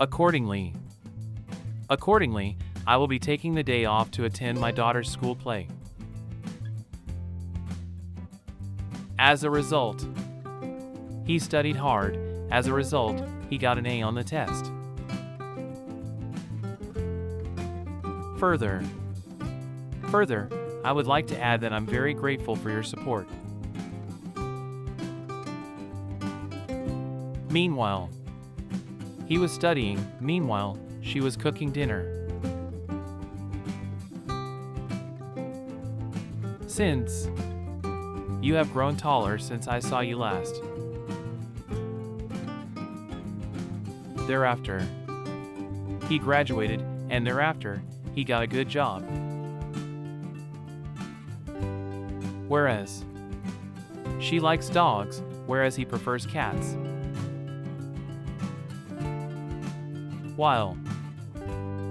Accordingly, I will be taking the day off to attend my daughter's school play. As a result, he studied hard. As a result, he got an A on the test. Further, I would like to add that I'm very grateful for your support. Meanwhile, he was studying. Meanwhile, she was cooking dinner. Since you have grown taller since I saw you last. Thereafter, he graduated, and thereafter, he got a good job. Whereas, she likes dogs, whereas he prefers cats. While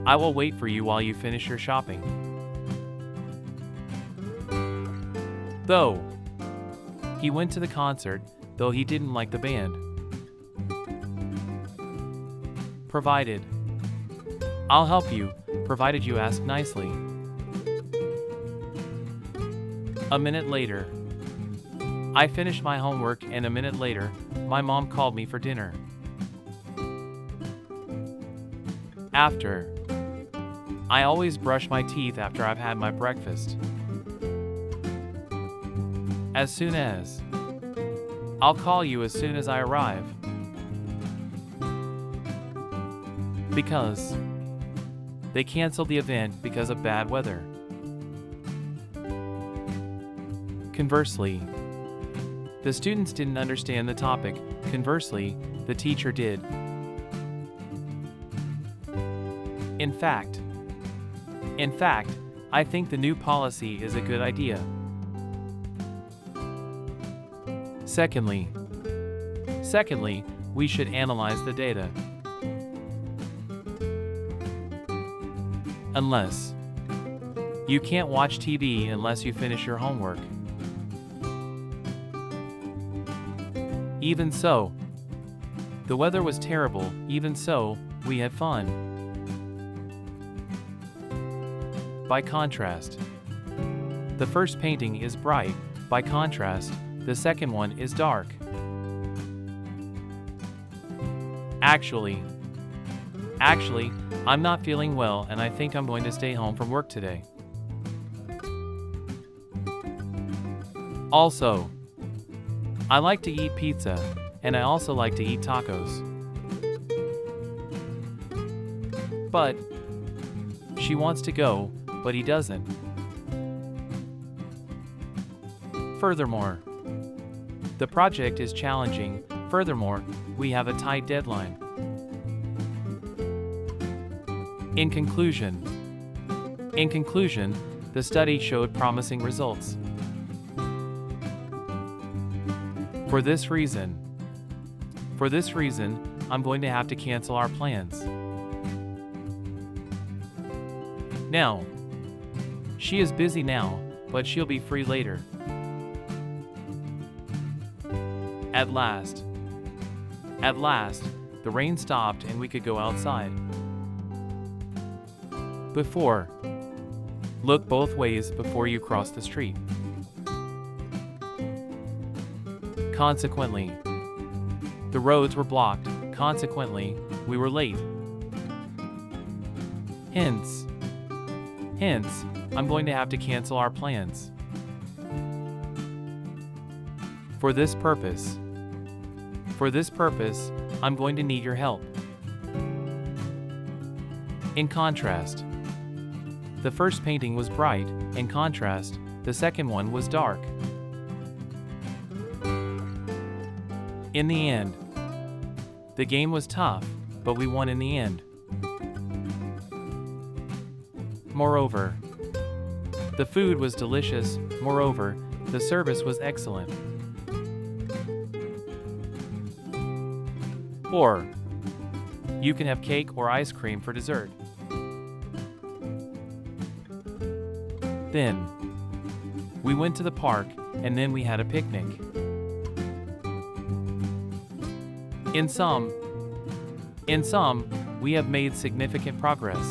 I will wait for you while you finish your shopping. Though he went to the concert, though he didn't like the band. Provided I'll help you, provided you ask nicely. A minute later, I finished my homework, and a minute later, my mom called me for dinner. After, I always brush my teeth after I've had my breakfast. As soon as, I'll call you as soon as I arrive. Because they canceled the event because of bad weather. Conversely, the students didn't understand the topic. Conversely, the teacher did. In fact, I think the new policy is a good idea. Secondly, we should analyze the data. Unless you can't watch TV unless you finish your homework. Even so, the weather was terrible. Even so, we had fun. By contrast, the first painting is bright. By contrast, the second one is dark. Actually, I'm not feeling well, and I think I'm going to stay home from work today. Also, I like to eat pizza, and I also like to eat tacos. But she wants to go, but he doesn't. Furthermore, the project is challenging. Furthermore, we have a tight deadline. In conclusion, the study showed promising results. For this reason, I'm going to have to cancel our plans. Now, she is busy now, but she'll be free later. At last, the rain stopped and we could go outside. Look both ways before you cross the street. Consequently, the roads were blocked. Consequently, we were late. Hence, I'm going to have to cancel our plans. For this purpose, I'm going to need your help. In contrast, the first painting was bright. In contrast, the second one was dark. In the end, the game was tough, but we won in the end. Moreover, the food was delicious. Moreover, the service was excellent. Or, you can have cake or ice cream for dessert. Then, we went to the park, and then we had a picnic. In sum, we have made significant progress.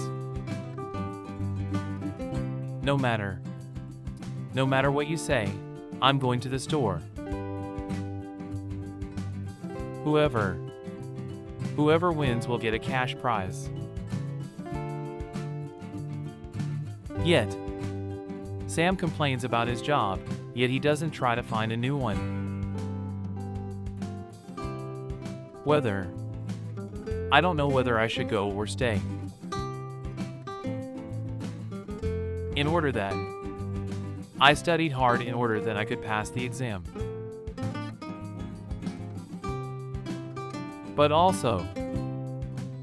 No matter what you say, I'm going to the store. Whoever wins will get a cash prize. Yet, Sam complains about his job, yet he doesn't try to find a new one. I don't know whether I should go or stay. I studied hard in order that I could pass the exam. But also,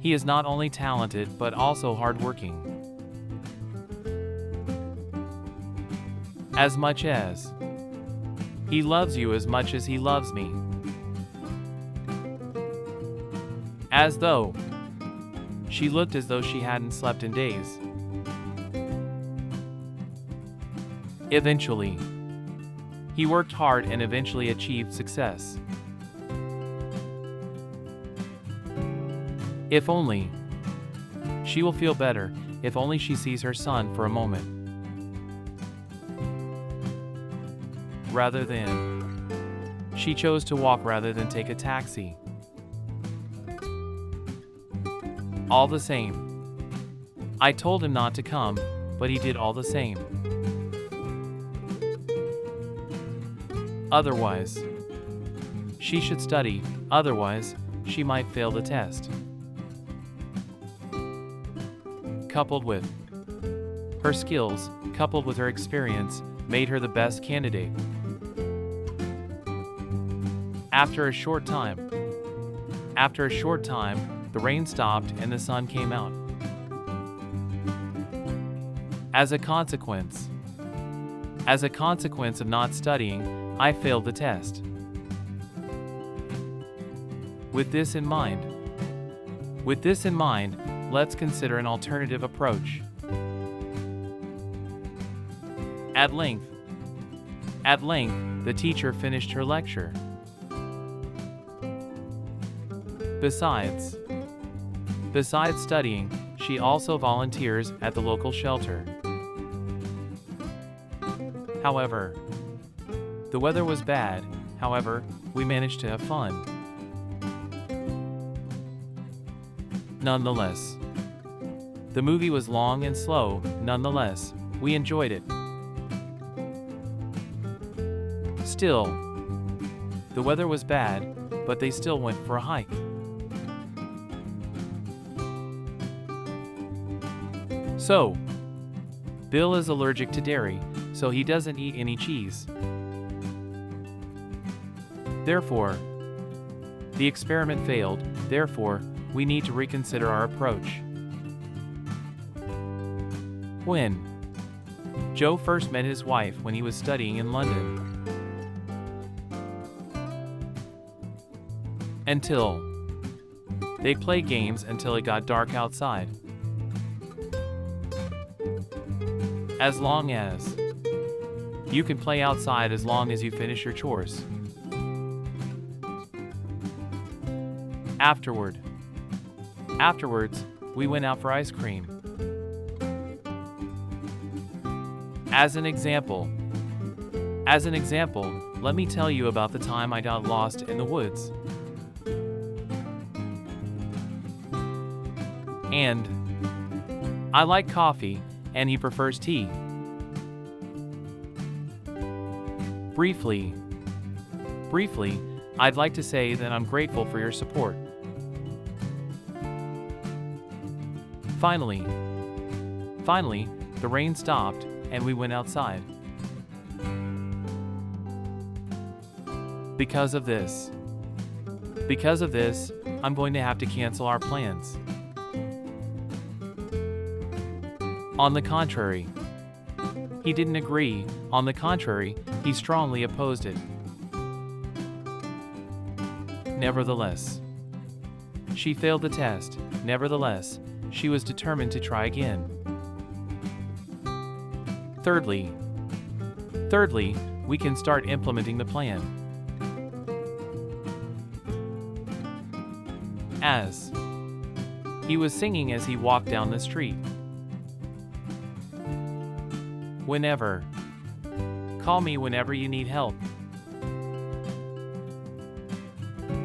he is not only talented but also hardworking. As much as he loves you as much as he loves me. As though she looked as though she hadn't slept in days. Eventually, he worked hard and eventually achieved success. If only she will feel better if only she sees her son for a moment. Rather than she chose to walk rather than take a taxi. All the same, I told him not to come, but he did all the same. Otherwise, she should study, otherwise, she might fail the test. Coupled with her skills, coupled with her experience, made her the best candidate. After a short time, the rain stopped and the sun came out. As a consequence of not studying, I failed the test. With this in mind, let's consider an alternative approach. At length, the teacher finished her lecture. Besides studying, she also volunteers at the local shelter. However, the weather was bad, however, we managed to have fun. Nonetheless, the movie was long and slow, nonetheless, we enjoyed it. Still, the weather was bad, but they still went for a hike. So, Bill is allergic to dairy, so he doesn't eat any cheese. Therefore, the experiment failed, therefore, we need to reconsider our approach. When Joe first met his wife when he was studying in London. Until they played games until it got dark outside. As long as you can play outside as long as you finish your chores. Afterwards, we went out for ice cream. As an example, let me tell you about the time I got lost in the woods. And I like coffee, and he prefers tea. Briefly, I'd like to say that I'm grateful for your support. Finally, the rain stopped and we went outside. Because of this, I'm going to have to cancel our plans. On the contrary, he didn't agree. On the contrary, he strongly opposed it. Nevertheless, she failed the test. Nevertheless, she was determined to try again. Thirdly, we can start implementing the plan. He was singing as he walked down the street. Whenever. Call me whenever you need help.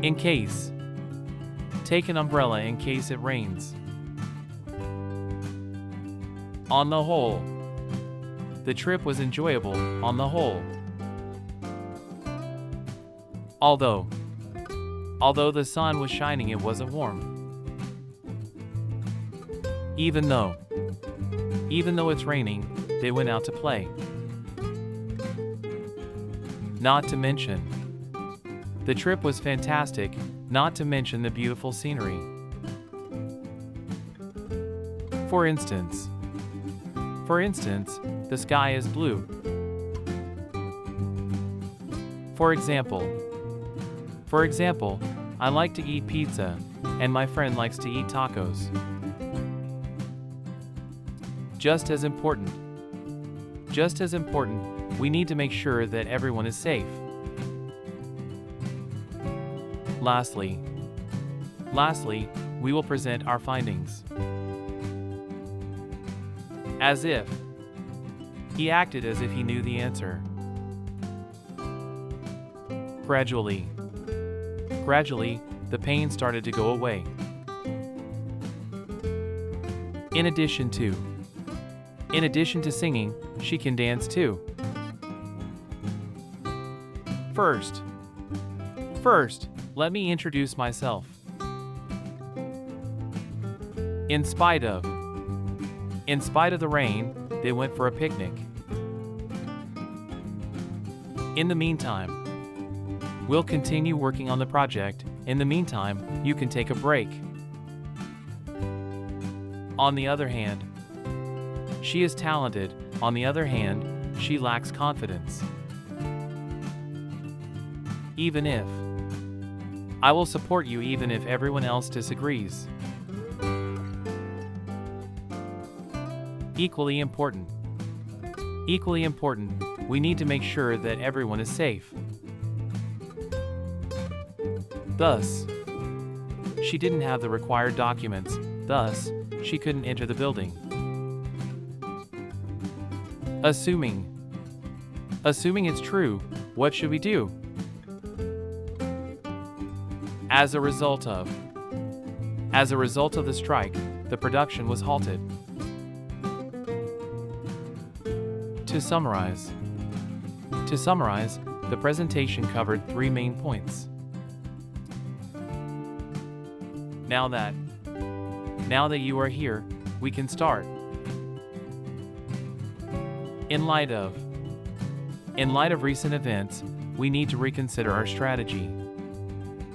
In case. Take an umbrella in case it rains. On the whole. The trip was enjoyable, on the whole. Although the sun was shining, it wasn't warm. Even though it's raining, they went out to play. Not to mention, the trip was fantastic, not to mention the beautiful scenery. For instance, the sky is blue. For example, I like to eat pizza, and my friend likes to eat tacos. Just as important, we need to make sure that everyone is safe. Lastly, we will present our findings. As if. He acted as if he knew the answer. Gradually, the pain started to go away. In addition to singing, she can dance too. First, let me introduce myself. In spite of the rain, they went for a picnic. In the meantime, we'll continue working on the project. In the meantime, you can take a break. On the other hand, she is talented. On the other hand, she lacks confidence. Even if. I will support you even if everyone else disagrees. Equally important, we need to make sure that everyone is safe. Thus, she didn't have the required documents, thus, she couldn't enter the building. Assuming it's true, what should we do? As a result of the strike, the production was halted. To summarize, the presentation covered 3 main points. Now that you are here, we can start. In light of recent events, we need to reconsider our strategy.